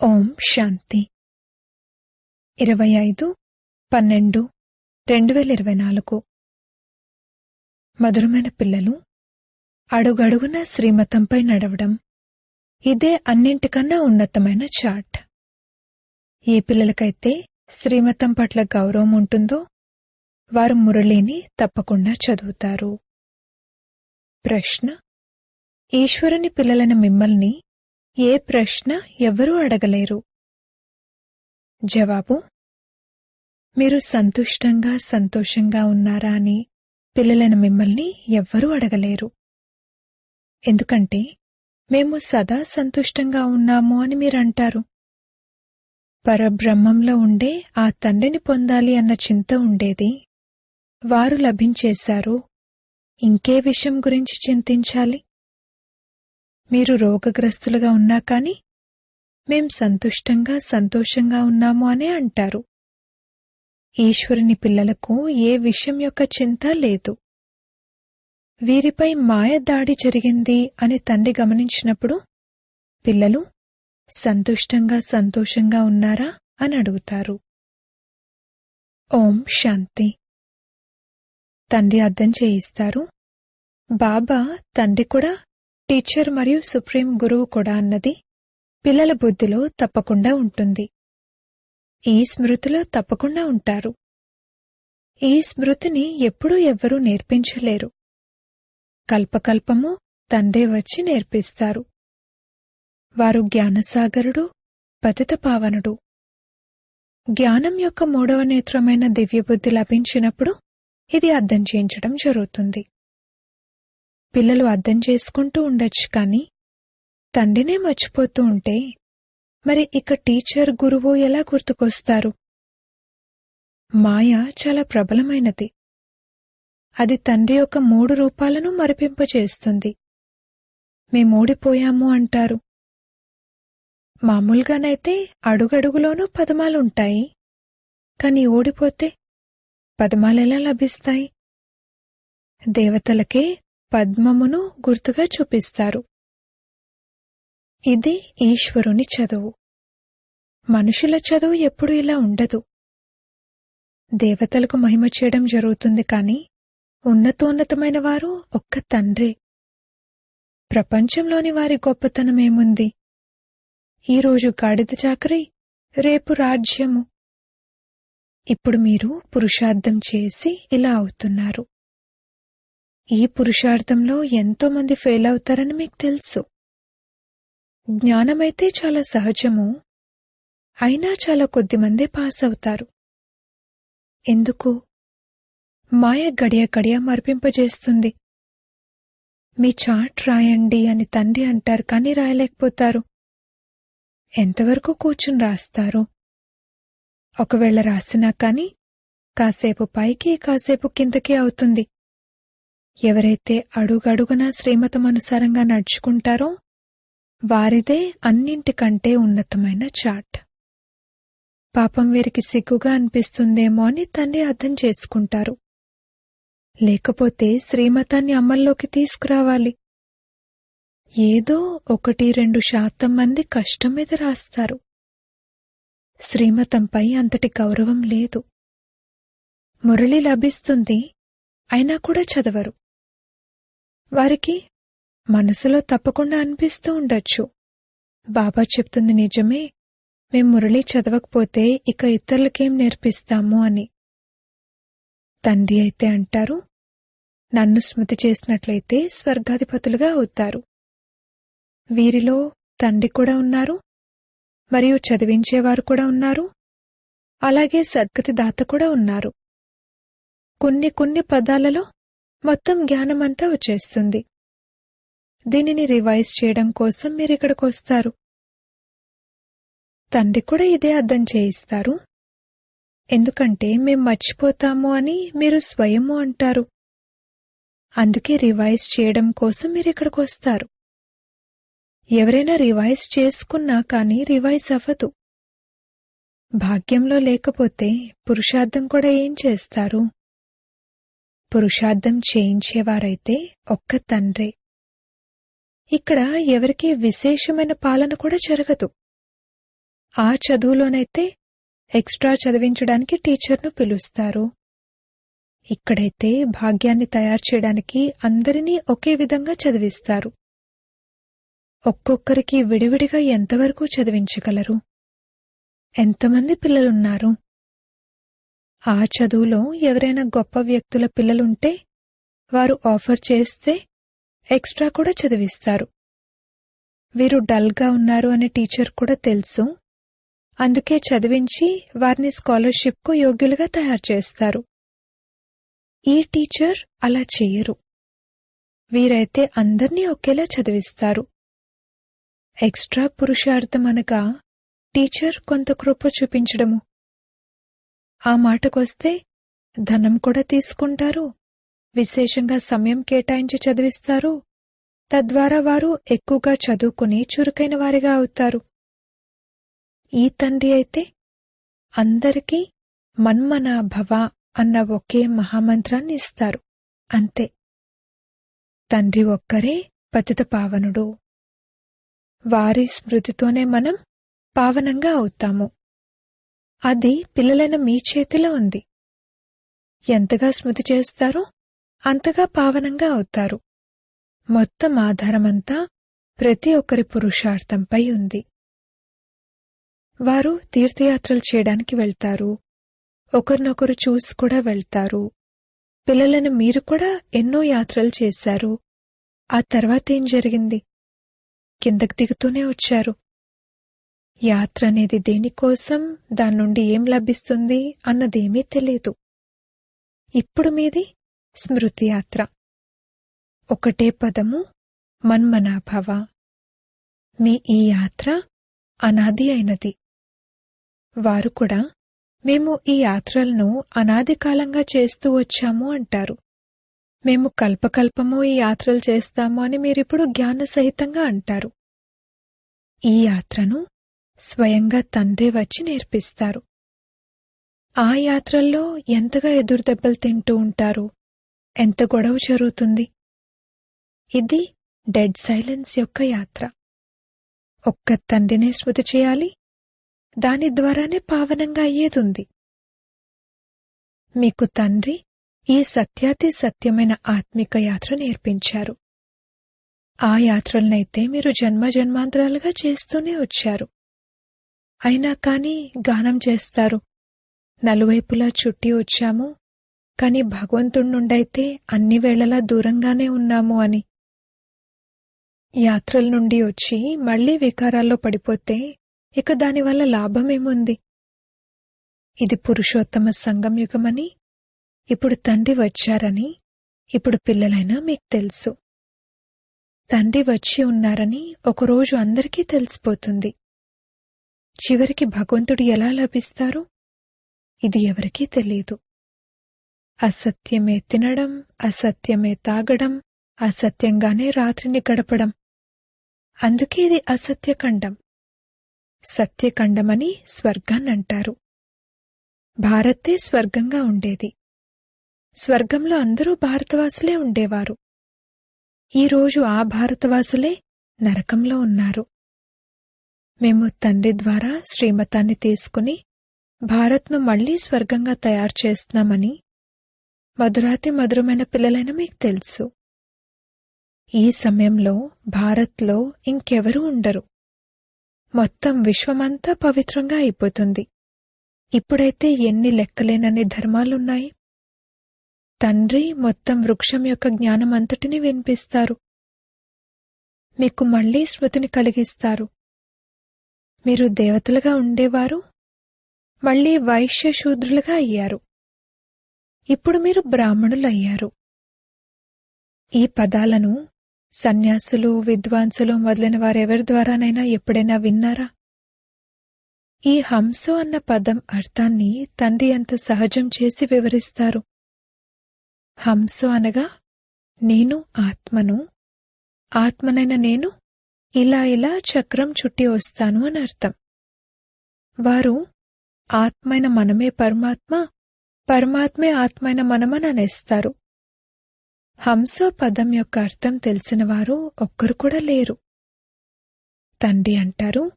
ఓం శాంతి 25/12/2024 మధురమైన పిల్లలు, అడుగడుగునా శ్రీమతంపై నడవడం ఇదే అన్నింటికన్నా ఉన్నతమైన చార్ట్. ఏ పిల్లలకైతే శ్రీమతం పట్ల గౌరవం ఉంటుందో వారు మురళిని తప్పకుండా చదువుతారు. ప్రశ్న: ఈశ్వరుని పిల్లలైన మిమ్మల్ని ఏ ప్రశ్న ఎవ్వరూ అడగలేరు. జవాబు: మీరు సంతోషంగా ఉన్నారా అని పిల్లలైన మిమ్మల్ని ఎవ్వరూ అడగలేరు. ఎందుకంటే మేము సదా సంతుష్టంగా ఉన్నాము అని మీరంటారు. పరబ్రహ్మంలో ఉండే ఆ తండ్రిని పొందాలి అన్న చింత ఉండేది, వారు లభించేశారు. ఇంకే విషయం గురించి చింతించాలి? మీరు రోగగ్రస్తులుగా ఉన్నా కాని మేం సంతోషంగా ఉన్నాము అనే అంటారు. ఈశ్వరుని పిల్లలకు ఏ విషయం యొక్క చింత లేదు. వీరిపై మాయ దాడి జరిగింది అని తండ్రి గమనించినప్పుడు పిల్లలు సంతోషంగా ఉన్నారా అని అడుగుతారు. ఓం శాంతి. తండ్రి అర్థం చేయిస్తారు, బాబా తండ్రి కూడా టీచర్ మరియు సుప్రీం గురువు కూడా అన్నది పిల్లల బుద్ధిలో తప్పకుండా ఉంటుంది. ఈ స్మృతిలో తప్పకుండా ఉంటారు. ఈ స్మృతిని ఎప్పుడూ ఎవ్వరూ నేర్పించలేరు. కల్పకల్పము తండ్రే వచ్చి నేర్పిస్తారు. వారు జ్ఞానసాగరుడు, పతిత పావనుడు. జ్ఞానం యొక్క 3వ నేత్రమైన దివ్యబుద్ధి లభించినప్పుడు ఇది అర్థం చేయించడం జరుగుతుంది. పిల్లలు అర్థం చేసుకుంటూ ఉండొచ్చు కాని తండ్రినే మర్చిపోతూ ఉంటే మరి ఇక టీచర్ గురువు ఎలా గుర్తుకొస్తారు? మాయ చాలా ప్రబలమైనది. అది తండ్రి యొక్క 3 రూపాలను మరిపింపచేస్తుంది. మేమోడిపోయాము అంటారు. మామూలుగానైతే అడుగడుగులోనూ పదమాలుంటాయి. కాని ఓడిపోతే పదమాలెలా లభిస్తాయి? దేవతలకే పద్మమును గుర్తుగా చూపిస్తారు. ఇది ఈశ్వరుని చదువు. మనుషుల చదువు ఎప్పుడూ ఇలా ఉండదు. దేవతలకు మహిమ చేయడం జరుగుతుంది కాని ఉన్నతోన్నతమైన వారు ఒక్క తండ్రే. ప్రపంచంలోని వారి గొప్పతనమేముంది? ఈరోజు గాడిద చాకరీ, రేపు రాజ్యము. ఇప్పుడు మీరు పురుషార్థం చేసి ఇలా అవుతున్నారు. ఈ పురుషార్థంలో ఎంతో మంది ఫెయిల్ అవుతారని మీకు తెలుసు. జ్ఞానమైతే చాలా సహజము, అయినా చాలా కొద్దిమందే పాస్ అవుతారు. ఎందుకు? మాయ గడియ మరిపింపజేస్తుంది. మీ చార్ట్ రాయండి అని తండ్రి అంటారు కానీ రాయలేకపోతారు. ఎంతవరకు కూర్చుని రాస్తారు? ఒకవేళ రాసినా కాని కాసేపు పైకి కాసేపు కిందకి అవుతుంది. ఎవరైతే అడుగడుగునా శ్రీమతమనుసారంగా నడుచుకుంటారో వారిదే అన్నింటికంటే ఉన్నతమైన చార్ట్. పాపం వీరికి సిగ్గుగా అనిపిస్తుందేమో అని తండ్రి అర్థం చేసుకుంటారు. లేకపోతే శ్రీమతాన్ని అమల్లోకి తీసుకురావాలి. ఏదో 1-2% మంది కష్టం మీద రాస్తారు. శ్రీమతంపై అంతటి గౌరవం లేదు. మురళి లభిస్తుంది, అయినా కూడా చదవరు. వారికి మనసులో తప్పకుండా అనిపిస్తూ ఉండొచ్చు, బాబా చెప్తుంది నిజమే, మేం మురళి చదవకపోతే ఇక ఇతరులకేం నేర్పిస్తాము అని. తండ్రి అయితే అంటారు, నన్ను స్మృతి చేసినట్లయితే స్వర్గాధిపతులుగా అవుతారు. వీరిలో తండ్రి కూడా ఉన్నారు, మరియు చదివించేవారు కూడా ఉన్నారు, అలాగే సద్గతి దాత కూడా ఉన్నారు. కొన్ని పదాలలో మొత్తం జ్ఞానమంతా వచ్చేస్తుంది. దీనిని రివైజ్ చేయడం కోసం మీరిక్కడికొస్తారు. తండ్రి కూడా ఇదే అర్థం చేయిస్తారు. ఎందుకంటే మేం మర్చిపోతాము అని మీరు స్వయము అంటారు. అందుకే రివైజ్ చేయడం కోసం మీరిక్కడికొస్తారు. ఎవరైనా రివైజ్ చేసుకున్నా కానీ రివైజ్ అవ్వదు. భాగ్యంలో లేకపోతే పురుషార్థం కూడా ఏం చేస్తారు? పురుషార్థం చేయించేవారైతే ఒక్క తండ్రే. ఇక్కడ ఎవరికీ విశేషమైన పాలన కూడా జరగదు. ఆ చదువులోనైతే ఎక్స్ట్రా చదివించడానికి టీచర్ను పిలుస్తారు. ఇక్కడైతే భాగ్యాన్ని తయారు చేయడానికి అందరినీ ఒకే విధంగా చదివిస్తారు. ఒక్కొక్కరికి విడివిడిగా ఎంతవరకు చదివించగలరు? ఎంతమంది పిల్లలున్నారు? ఆ చదువులో ఎవరైనా గొప్ప వ్యక్తుల పిల్లలుంటే వారు ఆఫర్ చేస్తే ఎక్స్ట్రా కూడా చదివిస్తారు. వీరు డల్గా ఉన్నారు అనే టీచర్ కూడా తెలుసు. అందుకే చదివించి వారిని స్కాలర్షిప్కు యోగ్యులుగా తయారు చేస్తారు. ఈ టీచర్ అలా చెయ్యరు. వీరైతే అందర్నీ ఒకేలా చదివిస్తారు. ఎక్స్ట్రా పురుషార్థం అనగా టీచర్ కొంత కృప చూపించడము. ఆ మాటకొస్తే ధనం కూడా తీసుకుంటారు, విశేషంగా సమయం కేటాయించి చదివిస్తారు. తద్వారా వారు ఎక్కువగా చదువుకుని చురుకైన వారిగా అవుతారు. ఈ తండ్రి అయితే అందరికీ మన్మనా భవ అన్న ఒకే మహామంత్రాన్ని ఇస్తారు. అంతే. తండ్రి ఒక్కరే పతిత పావనుడు. వారి స్మృతితోనే మనం పావనంగా అవుతాము. అది పిల్లలైన మీ చేతిలో ఉంది. ఎంతగా స్మృతి చేస్తారో అంతగా పావనంగా అవుతారు. మొత్తం ఆధారమంతా ప్రతి ఒక్కరి పురుషార్థంపై ఉంది. వారు తీర్థయాత్రలు చేయడానికి వెళ్తారు. ఒకరినొకరు చూసి కూడా వెళ్తారు. పిల్లలను మీరు కూడా ఎన్నో యాత్రలు చేశారు. ఆ తర్వాతేం జరిగింది? కిందకి దిగుతూనే వచ్చారు. యాత్ర అనేది దేనికోసం, దాని నుండి ఏం లభిస్తుంది అన్నదేమీ తెలియదు. ఇప్పుడు మీది స్మృతి యాత్ర. ఒకటే పదము మన్మనాభవ. మీ ఈ యాత్ర అనాది అయినది. వారు కూడా మేము ఈ యాత్రలను అనాది కాలంగా చేస్తూ వచ్చాము అంటారు. మేము కల్పకల్పము ఈ యాత్రలు చేస్తాము అని మీరిప్పుడు జ్ఞానసహితంగా అంటారు. ఈ యాత్రను స్వయంగా తండ్రే వచ్చి నేర్పిస్తారు. ఆ యాత్రల్లో ఎంతగా ఎదురుదెబ్బలు తింటూ ఉంటారు, ఎంత గొడవ జరుగుతుంది. ఇది డెడ్ సైలెన్స్ యొక్క యాత్ర. ఒక్క తండ్రినే స్మృతి చేయాలి. దాని ద్వారానే పావనంగా అయ్యేదుంది. మీకు తండ్రి ఈ సత్యాతి సత్యమైన ఆత్మిక యాత్ర నేర్పించారు. ఆ యాత్రలనైతే మీరు జన్మజన్మాంతరాలుగా చేస్తూనే వచ్చారు. అయినా కాని గానం చేస్తారు. నలువైపులా చుట్టి వచ్చాము, కాని భగవంతుడి నుండైతే అన్ని వేళలా దూరంగానే ఉన్నాము అని. యాత్రల నుండి వచ్చి మళ్లీ వికారాల్లో పడిపోతే ఇక దానివల్ల లాభమేముంది? ఇది పురుషోత్తమ సంగం యుగమని, ఇప్పుడు తండ్రి వచ్చారని ఇప్పుడు పిల్లలైనా మీకు తెలుసు. తండ్రి వచ్చి ఉన్నారని ఒకరోజు అందరికీ తెలిసిపోతుంది. చివరికి భగవంతుడు ఎలా లభిస్తారు? ఇది ఎవరికీ తెలీదు. అసత్యమే తినడం, అసత్యమే తాగడం, అసత్యంగానే రాత్రిని గడపడం. అందుకే ఇది అసత్యఖండం. సత్యఖండమని స్వర్గాన్నంటారు. భారతే స్వర్గంగా ఉండేది. స్వర్గంలో అందరూ భారతవాసులే ఉండేవారు. ఈరోజు ఆ భారతవాసులే నరకంలో ఉన్నారు. మేము తండ్రి ద్వారా శ్రీమతాన్ని తీసుకుని భారత్ను మళ్లీ స్వర్గంగా తయారు చేస్తున్నామని మధురాతి మధురమైన పిల్లలైన మీకు తెలుసు. ఈ సమయంలో భారత్లో ఇంకెవరూ ఉండరు. మొత్తం విశ్వమంతా పవిత్రంగా అయిపోతుంది. ఇప్పుడైతే ఎన్ని లెక్కలేనన్ని ధర్మాలున్నాయి. తండ్రి మొత్తం వృక్షం యొక్క జ్ఞానమంతటిని వినిపిస్తారు. మీకు మళ్లీ స్మృతిని కలిగిస్తారు. మీరు దేవతలుగా ఉండేవారు, మళ్లీ వైశ్య శూద్రులుగా అయ్యారు. ఇప్పుడు మీరు బ్రాహ్మణులయ్యారు. ఈ పదాలను సన్యాసులు, విద్వాంసులు మొదలైన వారెవరి ద్వారానైనా ఎప్పుడైనా విన్నారా? ఈ హంసో అన్న పదం అర్థాన్ని తండ్రి ఎంత సహజం చేసి వివరిస్తారు. హంసో అనగా నేను ఆత్మను, ఆత్మనైన నేను ఇలా ఇలా చక్రం చుట్టి వస్తాను అని అర్థం. వారు ఆత్మైన మనమే పరమాత్మ, పరమాత్మే ఆత్మైన మనమని అనేస్తారు. హంసో పదం యొక్క అర్థం తెలిసినవారు ఒక్కరు కూడా లేరు. తండ్రి అంటారు,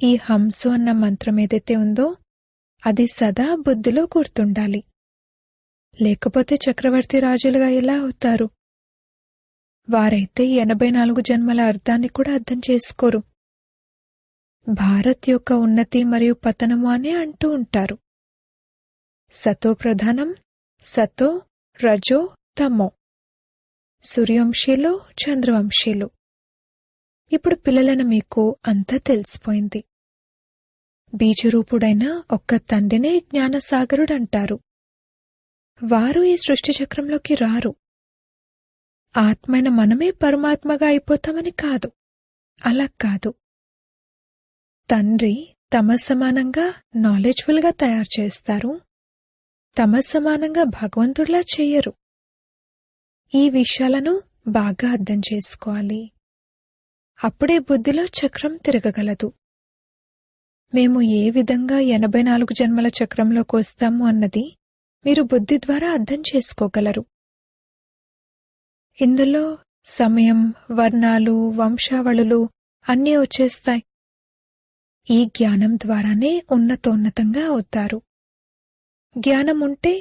ఈ హంసు అన్న మంత్రం ఏదైతే ఉందో అది సదా బుద్ధిలో గుర్తుండాలి. లేకపోతే చక్రవర్తి రాజులుగా ఎలా అవుతారు? వారైతే 84 జన్మల అర్థాన్ని కూడా అర్థం చేసుకోరు. భారత్ యొక్క ఉన్నతి మరియు పతనము అనే అంటూ ఉంటారు. సతో ప్రధానం, సతో, రజో, తమో. సూర్యవంశీలు, చంద్రవంశీలు. ఇప్పుడు పిల్లలను మీకు అంతా తెలిసిపోయింది. బీజరూపుడైన ఒక్క తండ్రినే జ్ఞానసాగరుడంటారు. వారు ఈ సృష్టి చక్రంలోకి రారు. ఆత్మైన మనమే పరమాత్మగా అయిపోతామని కాదు, అలా కాదు. తండ్రి తమ సమానంగా నాలెడ్జ్ఫుల్ గా తయారు చేస్తారు, తమ సమానంగా భగవంతుడిలా చెయ్యరు. ఈ విషయాలను బాగా అర్థం చేసుకోవాలి. అప్పుడే బుద్ధిలో చక్రం తిరగగలదు. మేము ఏ విధంగా 84 జన్మల చక్రంలోకి వస్తాము అన్నది మీరు బుద్ధి ద్వారా అర్థం చేసుకోగలరు. ఇందులో సమయం, వర్ణాలు, వంశావళులు అన్నీ వచ్చేస్తాయి. ఈ జ్ఞానం ద్వారానే ఉన్నతోన్నతంగా అవుతారు. జ్ఞానం ఉంటే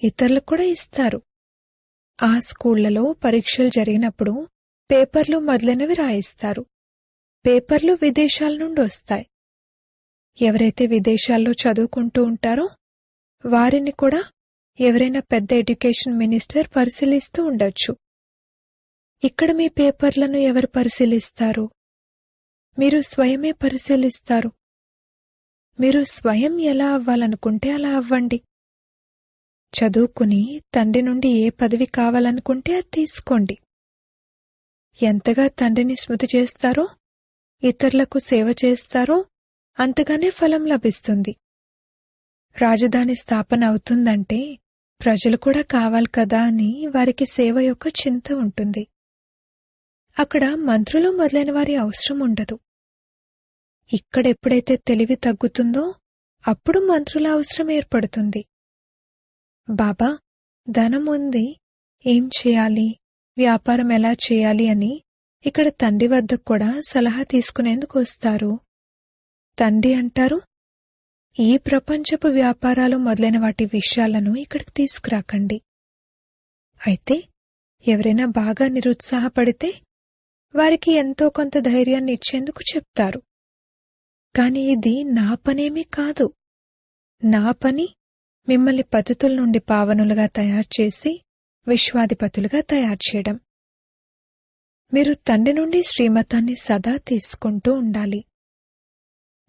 ఇతరులకు కూడా ఇస్తారు. ఆ స్కూళ్లలో పరీక్షలు జరిగినప్పుడు పేపర్లు మొదలైనవి రాయిస్తారు. పేపర్లు విదేశాల నుండి వస్తాయి. ఎవరైతే విదేశాల్లో చదువుకుంటూ ఉంటారో వారిని కూడా ఎవరైనా పెద్ద ఎడ్యుకేషన్ మినిస్టర్ పరిశీలిస్తూ ఉండొచ్చు. ఇక్కడ మీ పేపర్లను ఎవరు పరిశీలిస్తారు? మీరు స్వయమే పరిశీలిస్తారు. మీరు స్వయం ఎలా అవ్వాలనుకుంటే అలా అవ్వండి. చదువుకుని తండ్రి నుండి ఏ పదవి కావాలనుకుంటే అది తీసుకోండి. ఎంతగా తండ్రిని స్మృతి చేస్తారో, ఇతరులకు సేవ చేస్తారో అంతగానే ఫలం లభిస్తుంది. రాజధాని స్థాపన అవుతుందంటే ప్రజలు కూడా కావాలి కదా అని వారికి సేవ యొక్క చింత ఉంటుంది. అక్కడ మంత్రులు మొదలైన వారి అవసరం ఉండదు. ఇక్కడెప్పుడైతే తెలివి తగ్గుతుందో అప్పుడు మంత్రుల అవసరం ఏర్పడుతుంది. బాబా, ధనం ఉంది, ఏం చేయాలి, వ్యాపారం ఎలా చేయాలి అని ఇక్కడ తండ్రి వద్దకు కూడా సలహా తీసుకునేందుకు వస్తారు. తండ్రి అంటారు, ఈ ప్రపంచపు వ్యాపారాలు మొదలైన వాటి విషయాలను ఇక్కడికి తీసుకురాకండి. అయితే ఎవరైనా బాగా నిరుత్సాహపడితే వారికి ఎంతో కొంత ధైర్యాన్ని ఇచ్చేందుకు చెప్తారు. కాని ఇది నా పనేమీ కాదు. నా పని మిమ్మల్ని పతితుల నుండి పావనులుగా తయారు చేసి విశ్వాధిపతులుగా తయారు చేయడం. మీరు తండ్రి నుండి శ్రీమతాన్ని సదా తీసుకుంటూ ఉండాలి.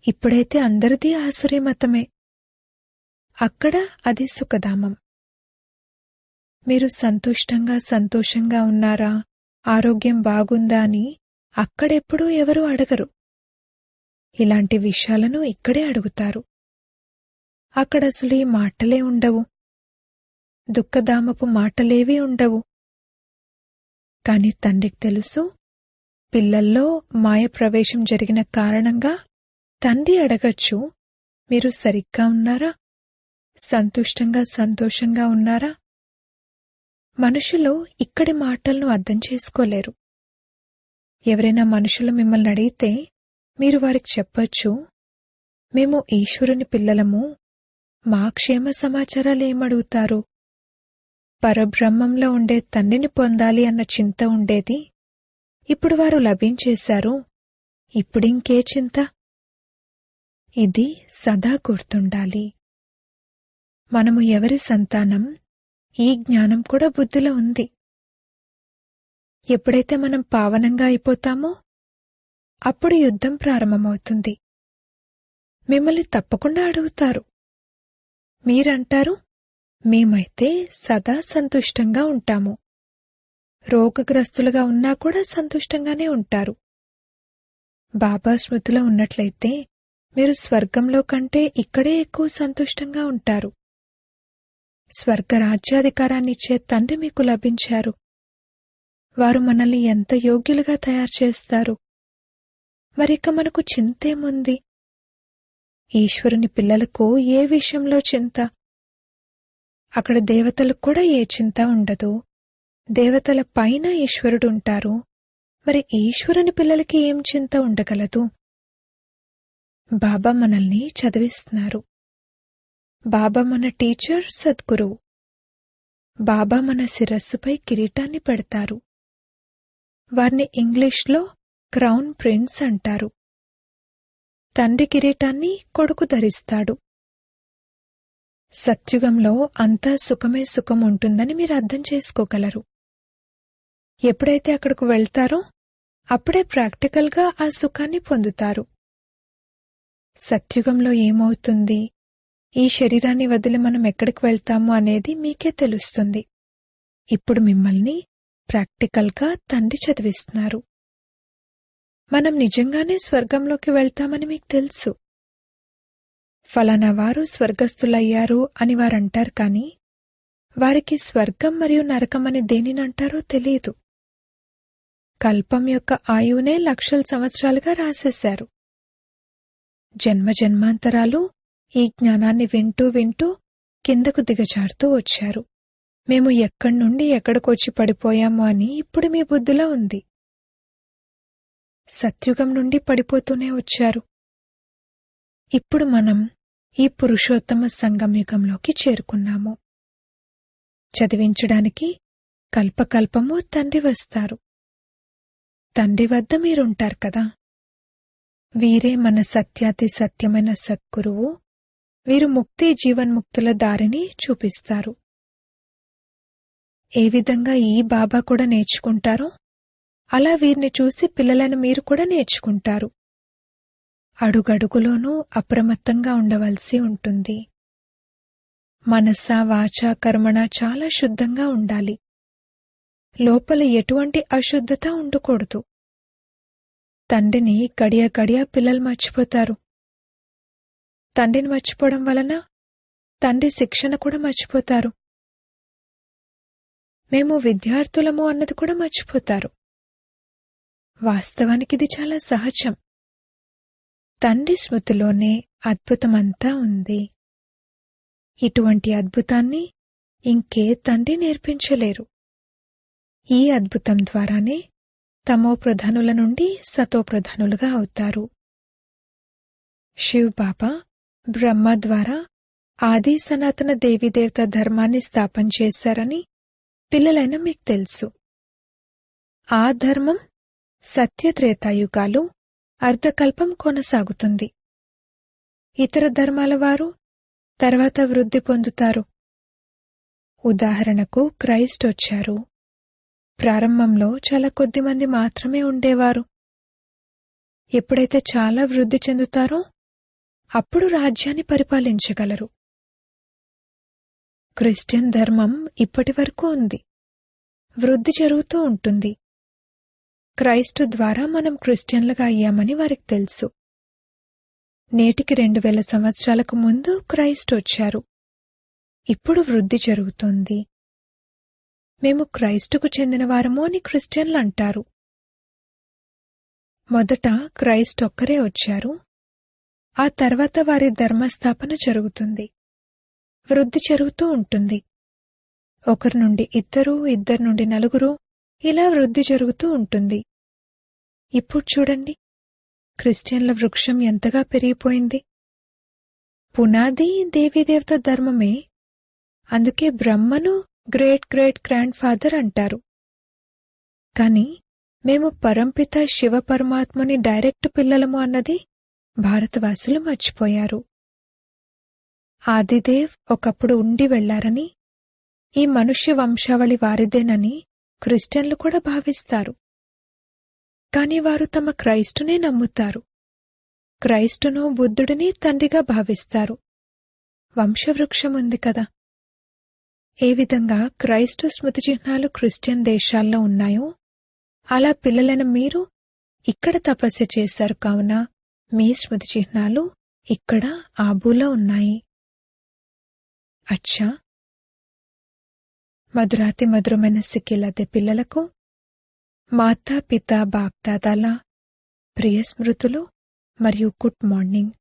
ఇప్పుడైతే అందరిది ఆసురీమతమే. అక్కడ అది సుఖధామం. మీరు సంతోషంగా ఉన్నారా, ఆరోగ్యం బాగుందా అని అక్కడెప్పుడూ ఎవరూ అడగరు. ఇలాంటి విషయాలను ఇక్కడే అడుగుతారు. అక్కడ అసలు ఈ మాటలే ఉండవు. దుఃఖధామపు మాటలేవీ ఉండవు. కాని తండ్రికి తెలుసు, పిల్లల్లో మాయ ప్రవేశం జరిగిన కారణంగా తండ్రి అడగచ్చు, మీరు సరిగ్గా ఉన్నారా, సంతోషంగా ఉన్నారా? మనుషులు ఇక్కడి మాటలను అర్థం చేసుకోలేరు. ఎవరైనా మనుషులు మిమ్మల్ని అడిగితే మీరు వారికి చెప్పొచ్చు, మేము ఈశ్వరుని పిల్లలము, మా క్షేమ సమాచారాలు ఏమడుగుతారు? పరబ్రహ్మంలో ఉండే తండ్రిని పొందాలి అన్న చింత ఉండేది, ఇప్పుడు వారు లభించేశారు, ఇప్పుడింకే చింత? ఇది సదా గుర్తుండాలి. మనము ఎవరి సంతానం, ఈ జ్ఞానం కూడా బుద్ధిలో ఉంది. ఎప్పుడైతే మనం పావనంగా అయిపోతామో అప్పుడు యుద్ధం ప్రారంభమవుతుంది. మిమ్మల్ని తప్పకుండా అడుగుతారు. మీరంటారు, మేమైతే సదా సంతుష్టంగా ఉంటాము. రోగగ్రస్తులుగా ఉన్నా కూడా సంతుష్టంగానే ఉంటారు. బాబా స్మృతిలో ఉన్నట్లయితే మీరు స్వర్గంలో కంటే ఇక్కడే ఎక్కువ సంతుష్టంగా ఉంటారు. స్వర్గరాజ్యాధికారాన్నిచ్చే తండ్రి మీకు లభించారు. వారు మనల్ని ఎంత యోగ్యులుగా తయారు చేస్తారు. మరిక మనకు చింతేముంది? ఈశ్వరుని పిల్లలకు ఏ విషయంలో చింత? అక్కడ దేవతలకు కూడా ఏ చింత ఉండదు. దేవతల పైన ఈశ్వరుడుంటారు. మరి ఈశ్వరుని పిల్లలకి ఏం చింత ఉండగలదు? బాబా మనల్ని చదివిస్తున్నారు. బాబా మన టీచర్, సద్గురువు. బాబా మన శిరస్సుపై కిరీటాన్ని పెడతారు. వారిని ఇంగ్లీష్లో క్రౌన్ ప్రిన్స్ అంటారు. తండ్రి కిరీటాన్ని కొడుకు ధరిస్తాడు. సత్యుగంలో అంతా సుఖమే సుఖం ఉంటుందని మీరు అర్థం చేసుకోగలరు. ఎప్పుడైతే అక్కడకు వెళ్తారో అప్పుడే ప్రాక్టికల్గా ఆ సుఖాన్ని పొందుతారు. సత్యుగంలో ఏమవుతుంది, ఈ శరీరాన్ని వదిలి మనం ఎక్కడికి వెళ్తాము అనేది మీకే తెలుస్తుంది. ఇప్పుడు మిమ్మల్ని ప్రాక్టికల్గా తండ్రి చదివిస్తున్నారు. మనం నిజంగానే స్వర్గంలోకి వెళ్తామని మీకు తెలుసు. ఫలానా వారు స్వర్గస్థులయ్యారు అని వారంటారు, కానీ వారికి స్వర్గం మరియు నరకం అని దేనినంటారో తెలియదు. కల్పం యొక్క ఆయువునే లక్షల సంవత్సరాలుగా రాసేశారు. జన్మజన్మాంతరాలు ఈ జ్ఞానాన్ని వింటూ వింటూ కిందకు దిగజారుతూ వచ్చారు. మేము ఎక్కడి నుండి ఎక్కడికొచ్చి పడిపోయాము అని ఇప్పుడు మీ బుద్ధిలో ఉంది. సత్యుగం నుండి పడిపోతూనే వచ్చారు. ఇప్పుడు మనం ఈ పురుషోత్తమ సంగమయుగంలోకి చేరుకున్నాము. చదివించడానికి కల్పకల్పము తండ్రి వస్తారు. తండ్రి వద్ద మీరుంటారు కదా. వీరే మన సత్యాతి సత్యమైన సద్గురువు. వీరు ముక్తి జీవన్ముక్తుల దారిని చూపిస్తారు. ఏ విధంగా ఈ బాబా కూడా నేర్చుకుంటారో అలా వీరిని చూసి పిల్లలను మీరు కూడా నేర్చుకుంటారు. అడుగడుగులోనూ అప్రమత్తంగా ఉండవలసి ఉంటుంది. మనస వాచ కర్మణ చాలా శుద్ధంగా ఉండాలి. లోపల ఎటువంటి అశుద్ధత ఉండకూడదు. తండ్రిని గడియ గడియ పిల్లలు మర్చిపోతారు. తండ్రిని మర్చిపోవడం వలన తండ్రి శిక్షణ కూడా మర్చిపోతారు. మేము విద్యార్థులము అన్నది కూడా మర్చిపోతారు. వాస్తవానికి ఇది చాలా సహజం. తండ్రి స్మృతిలోనే అద్భుతమంతా ఉంది. ఇటువంటి అద్భుతాన్ని ఇంకే తండ్రి నేర్పించలేరు. ఈ అద్భుతం ద్వారానే తమో ప్రధానుల నుండి సతో ప్రధానులుగా అవుతారు. శివ్ బాబా బ్రహ్మ ద్వారా ఆది సనాతన దేవీదేవత ధర్మాన్ని స్థాపన చేశారని పిల్లలైన మీకు తెలుసు. ఆ ధర్మం సత్యత్రేతాయుగాలు అర్ధకల్పం కొనసాగుతుంది. ఇతర ధర్మాల వారు తర్వాత వృద్ధి పొందుతారు. ఉదాహరణకు క్రైస్ట్ వచ్చారు. ప్రారంభంలో చాలా కొద్ది మంది మాత్రమే ఉండేవారు. ఎప్పుడైతే చాలా వృద్ధి చెందుతారో అప్పుడు రాజ్యాన్ని పరిపాలించగలరు. క్రిస్టియన్ ధర్మం ఇప్పటి వరకు ఉంది. వృద్ధి జరుగుతూ ఉంటుంది. క్రైస్తు ద్వారా మనం క్రిస్టియన్లుగా అయ్యామని వారికి తెలుసు. నేటికి 2000 సంవత్సరాలకు ముందు క్రైస్ట్ వచ్చారు. ఇప్పుడు వృద్ధి జరుగుతోంది. మేము క్రైస్తుకు చెందినవారము అని క్రిస్టియన్లు అంటారు. మొదట క్రైస్ట్ ఒక్కరే వచ్చారు. ఆ తర్వాత వారి ధర్మస్థాపన జరుగుతుంది. వృద్ధి జరుగుతూ ఉంటుంది. ఒకరి నుండి ఇద్దరు, ఇద్దరి నుండి నలుగురు, ఇలా వృద్ధి జరుగుతూ ఉంటుంది. ఇప్పుడు చూడండి, క్రిస్టియన్ల వృక్షం ఎంతగా పెరిగిపోయింది. పునాది దేవీదేవత ధర్మమే. అందుకే బ్రహ్మను గ్రేట్ గ్రేట్ గ్రాండ్ ఫాదర్ అంటారు. కాని మేము పరంపిత శివ పరమాత్ముని డైరెక్ట్ పిల్లలము అన్నది భారతవాసులు మర్చిపోయారు. ఆదిదేవ్ ఒకప్పుడు ఉండి వెళ్లారని, ఈ మనుష్య వంశావళి వారిదేనని క్రిస్టియన్లు కూడా భావిస్తారు. కాని వారు తమ క్రైస్తునే నమ్ముతారు. క్రైస్తును బుద్ధుడిని తండ్రిగా భావిస్తారు. వంశవృక్షం ఉంది కదా. ఏ విధంగా క్రైస్తు స్మృతి చిహ్నాలు క్రిస్టియన్ దేశాల్లో ఉన్నాయో అలా పిల్లలైన మీరు ఇక్కడ తపస్య చేశారు కావున మీ స్మృతి చిహ్నాలు ఇక్కడ ఆబూలో ఉన్నాయి. అచ్చా, మధురాతి మధురమైన సిక్కిలదే పిల్లలకు మాతా పితా బాప్దాదాల ప్రియ స్మృతులు మరియు గుడ్ మార్నింగ్.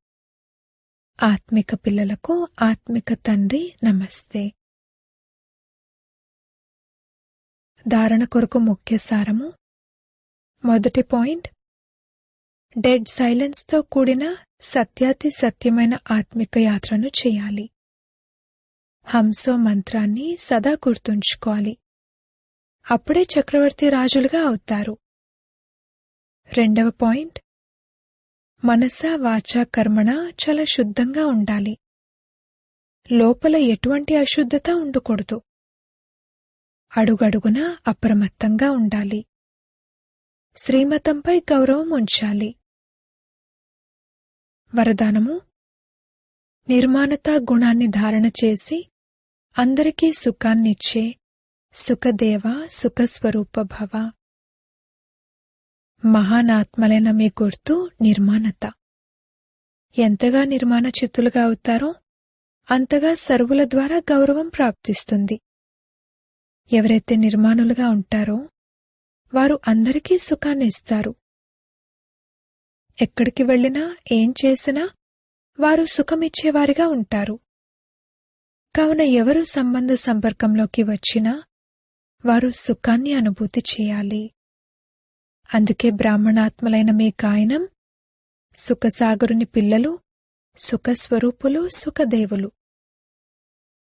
ఆత్మిక పిల్లలకు ఆత్మిక తండ్రి నమస్తే. ధారణ కొరకు ముఖ్య సారము. మొదటి పాయింట్, డెడ్ సైలెన్స్తో కూడిన సత్యాతి సత్యమైన ఆత్మిక యాత్రను చేయాలి. హంసో మంత్రాన్ని సదా గుర్తుంచుకోవాలి. అప్పుడే చక్రవర్తి రాజులుగా అవుతారు. 2వ పాయింట్, మనస వాచ కర్మణ చాలా శుద్ధంగా ఉండాలి. లోపల ఎటువంటి అశుద్ధత ఉండకూడదు. అడుగడుగునా అప్రమత్తంగా ఉండాలి. శ్రీమతంపై గౌరవం ఉంచాలి. వరదానము: నిర్మాణతా గుణాన్ని ధారణ చేసి అందరికీ సుఖాన్నిచ్చే సుఖదేవ సుఖస్వరూప భవ. మహానాత్మలైన మీ గుర్తు నిర్మాణత. ఎంతగా నిర్మాణ చిత్తులుగా అవుతారో అంతగా సర్వుల ద్వారా గౌరవం ప్రాప్తిస్తుంది. ఎవరైతే నిర్మాణులుగా ఉంటారో వారు అందరికీ సుఖాన్నిస్తారు. ఎక్కడికి వెళ్ళినా ఏం చేసినా వారు సుఖమిచ్చేవారిగా ఉంటారు. కావున ఎవరు సంబంధ సంపర్కంలోకి వచ్చినా వారు సుఖాన్ని అనుభూతి చేయాలి. అందుకే బ్రాహ్మణాత్మలైన మీ గాయనం సుఖసాగరుని పిల్లలు, సుఖస్వరూపులు, సుఖదేవులు.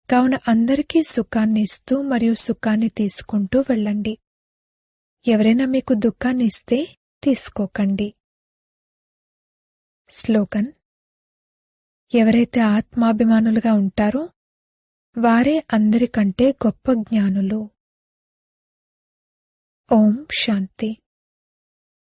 కావున అందరికీ సుఖాన్ని ఇస్తూ మరియు సుఖాన్ని తీసుకుంటూ వెళ్ళండి. ఎవరైనా మీకు దుఃఖాన్ని ఇస్తే తీసుకోకండి. స్లోగన్: ఎవరైతే ఆత్మాభిమానులుగా ఉంటారో వారే అందరికంటే గొప్ప జ్ఞానులు. ఓం శాంతి.